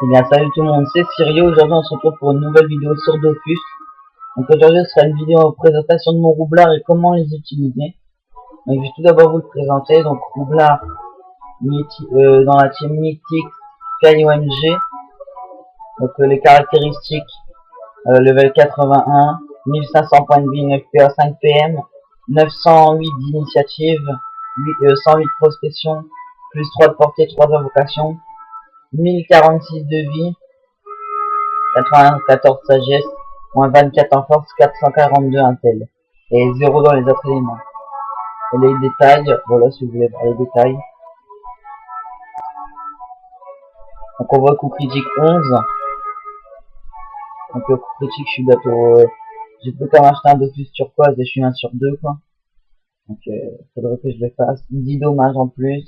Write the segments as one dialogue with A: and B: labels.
A: Eh bien, salut tout le monde, c'est Sirio. Aujourd'hui, on se retrouve pour une nouvelle vidéo sur Dofus. Donc aujourd'hui, ce sera une vidéo en présentation de mon roublard et comment les utiliser. Donc, je vais tout d'abord vous le présenter. Donc, roublard dans la team Mythic Sky OMG. Donc, les caractéristiques level 81, 1500 points de vie, 9 PA, 5 PM, 908 d'initiative, 108 prospection, plus 3 de portée, 3 invocations, 1046 de vie, 94 sagesse, moins 24 en force, 442 intel, et 0 dans les autres éléments. Et les détails, voilà si vous voulez voir les détails. Donc on voit coup critique 11. Donc le coup critique je suis bientôt... j'ai plus qu'à m'acheter un Dofus turquoise et je suis 1 sur 2 quoi. Donc faudrait que je le fasse. 10 dommages en plus.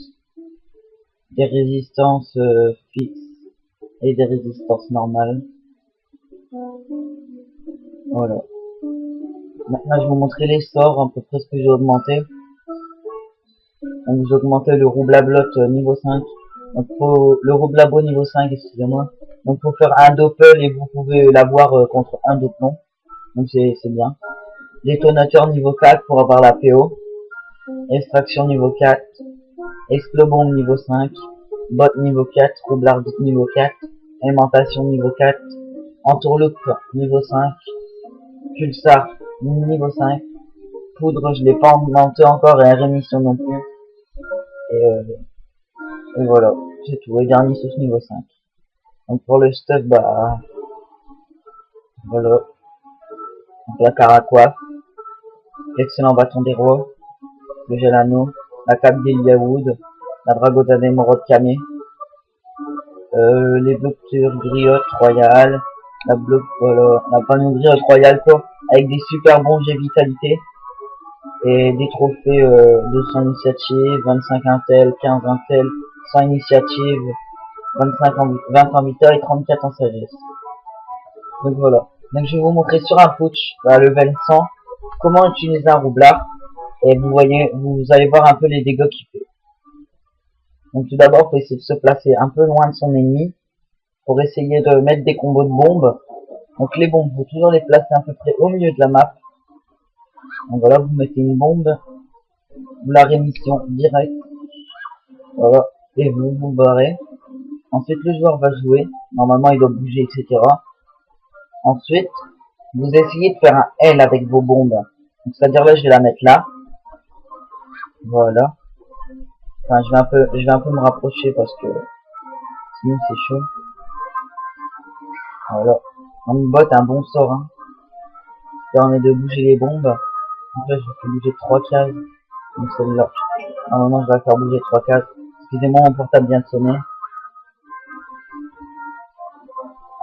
A: Des résistances fixes et des résistances normales. Voilà. Maintenant je vais vous montrer les sorts, à peu près ce que j'ai augmenté. Donc j'ai augmenté le roublabot niveau 5. Donc le roublabo niveau 5, excusez-moi. Donc faut faire un doppel et vous pouvez l'avoir contre un doublon. Donc c'est bien. Détonateur niveau 4 pour avoir la PO. Extraction niveau 4. Explobombe niveau 5. Bot niveau 4. Roublard niveau 4. Aimantation niveau 4. Entourloupe niveau 5. Pulsar niveau 5. Poudre je l'ai pas augmenté encore et rémission non plus. Et voilà, c'est tout. Et dernier sauce niveau 5. Donc pour le stuff, bah voilà. Donc la caracoiffe, l'excellent bâton des rois, le gelano, la cape d'Eliawood, la dragota d'émeraude camé, les blocs griottes royales, voilà, la panneau griotte royale quoi, avec des super bons jets vitalité et des trophées de 100 initiative, 25 intel, 15 intel, 100 initiative, 25 en, 20 en vita et 34 en sagesse. Donc voilà. Donc je vais vous montrer sur un putsch à level 100 comment utiliser un roublard et vous allez voir un peu les dégâts qu'il fait. Donc tout d'abord, il faut essayer de se placer un peu loin de son ennemi pour essayer de mettre des combos de bombes. Donc les bombes, vous toujours les placer à peu près au milieu de la map. Donc voilà, vous mettez une bombe, vous la rémission direct. Voilà, et vous vous barrez. Ensuite le joueur va jouer, normalement il doit bouger, etc. Ensuite, vous essayez de faire un L avec vos bombes. C'est-à-dire là, je vais la mettre là. Voilà. Enfin, je vais un peu me rapprocher parce que sinon c'est chaud. Voilà. On bot un bon sort. Hein. Ça permet de bouger les bombes. Donc là, je vais faire bouger 3 cases. Donc celle-là. À un moment, je vais faire bouger 3 cases. Excusez-moi, mon portable vient de sonner.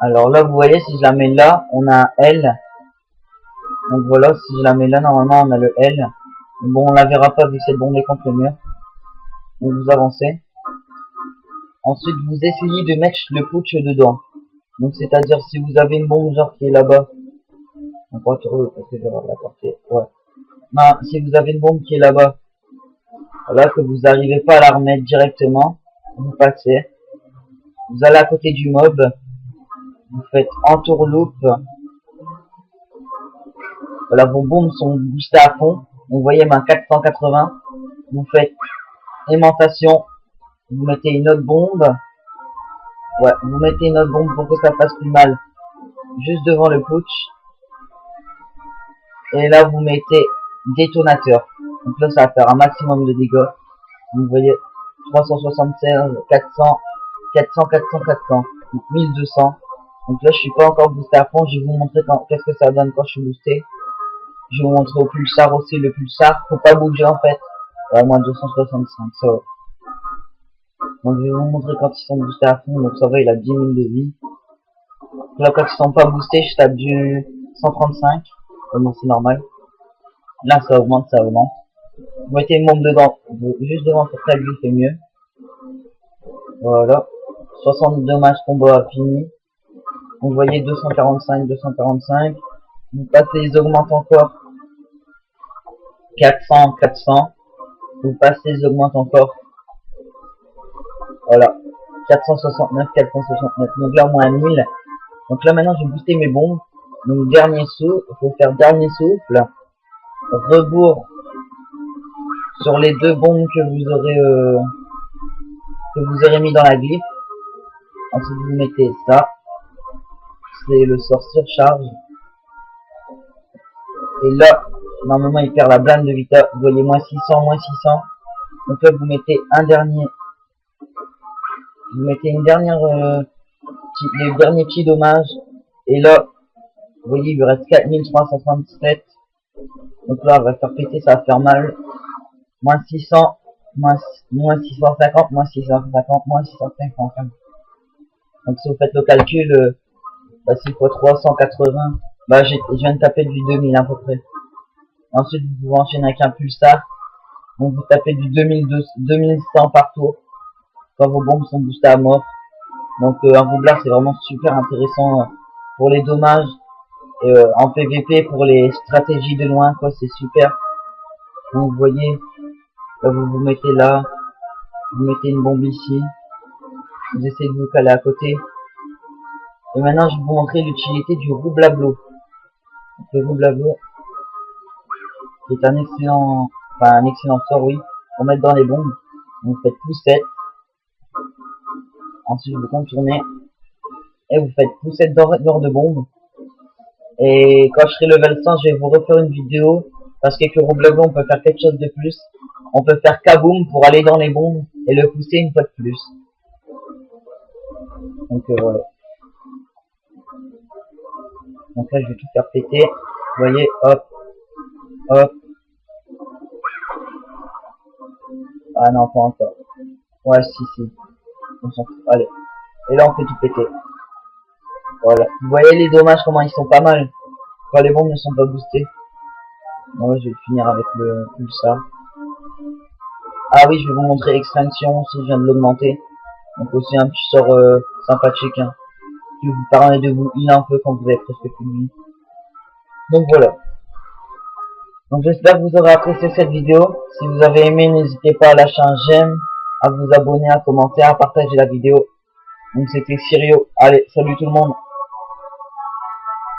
A: Alors là, vous voyez, si je la mets là, on a un L. Donc voilà, si je la mets là, normalement, on a le L. Bon, on la verra pas vu que cette bombe est contre le mur. Donc vous avancez. Ensuite, vous essayez de mettre le putsch dedans. Donc c'est-à-dire si vous avez une bombe genre qui est là-bas. On va retrouver parce que je vais avoir la portée. Ouais. Non, si vous avez une bombe qui est là-bas. Voilà, que vous n'arrivez pas à la remettre directement. Vous passez. Vous allez à côté du mob. Vous faites entourloupe. Voilà, vos bombes sont boostées à fond. Vous voyez ma 480. Vous faites aimantation. Vous mettez une autre bombe. Ouais, vous mettez une autre bombe pour que ça fasse plus mal. Juste devant le putsch. Et là, vous mettez détonateur. Donc là, ça va faire un maximum de dégâts. Vous voyez, 376, 400, 400, 400, 400. Donc 1200. Donc là, je suis pas encore boosté à fond. Je vais vous montrer qu'est-ce que ça donne quand je suis boosté. Je vais vous montrer au pulsar aussi. Le pulsar, faut pas bouger en fait. Ouais, moins 265, ça va. Donc je vais vous montrer quand ils sont boostés à fond. Donc ça va, il a 10 000 de vie. Là, quand ils sont pas boostés, je tape du 135. Bon, c'est normal. Là, ça augmente, ça augmente. Vous mettez une bombe dedans, juste devant pour ça, lui, c'est mieux. Voilà. 60 dommages combat fini. Vous voyez 245, 245. Vous passez, ils augmentent encore. 400, 400. Vous passez, ils augmentent encore. Voilà. 469, 469. Donc là, au moins 1000. Donc là, maintenant, je vais booster mes bombes. Donc, dernier souffle. Il faut faire dernier souffle. Rebours sur les deux bombes que vous aurez mis dans la glyphe. Ensuite, vous mettez ça. C'est le sort surcharge. Et là, normalement, il perd la blinde de vita. Vous voyez, moins 600, moins 600. Donc là, vous mettez un dernier. Vous mettez une dernière, les derniers petits dommages. Et là, vous voyez, il lui reste 4337. Donc là, on va faire péter, ça va faire mal. Moins 600, moins 650, moins 650, moins 650. Donc si vous faites le calcul, bah, 6 fois 380, bah je viens de taper du 2000 à peu près. Ensuite, vous pouvez enchaîner avec un pulsar. Donc vous tapez du 2100 par tour. Quand vos bombes sont boostées à mort. Donc un roublard, c'est vraiment super intéressant pour les dommages. En PVP, pour les stratégies de loin, quoi, c'est super. Donc vous voyez, là, vous vous mettez là. Vous mettez une bombe ici. Vous essayez de vous caler à côté. Et maintenant, je vais vous montrer l'utilité du roublablo. Le roublablo est un excellent sort, oui, pour mettre dans les bombes. Donc, vous faites poussette. Ensuite, vous contournez. Et vous faites poussette lors de bombes. Et quand je serai level 100, je vais vous refaire une vidéo. Parce qu'avec le roublablo, on peut faire quelque chose de plus. On peut faire kaboom pour aller dans les bombes et le pousser une fois de plus. Donc, voilà. Donc là, je vais tout faire péter. Vous voyez, hop, hop. Ah non, pas encore. Ouais, si. On s'en fout. Allez. Et là, on fait tout péter. Voilà. Vous voyez les dommages, comment ils sont pas mal. Quand les bombes ne sont pas boostées. Bon, là, je vais finir avec le pulsar. Ah oui, je vais vous montrer extinction si je viens de l'augmenter. Donc aussi un petit sort sympathique. Hein, qui vous permet de vous heal un peu quand vous avez presque plus de vie. Donc voilà. Donc j'espère que vous aurez apprécié cette vidéo. Si vous avez aimé, n'hésitez pas à lâcher un j'aime, à vous abonner, à commenter, à partager la vidéo. Donc c'était Sirio. Allez, salut tout le monde.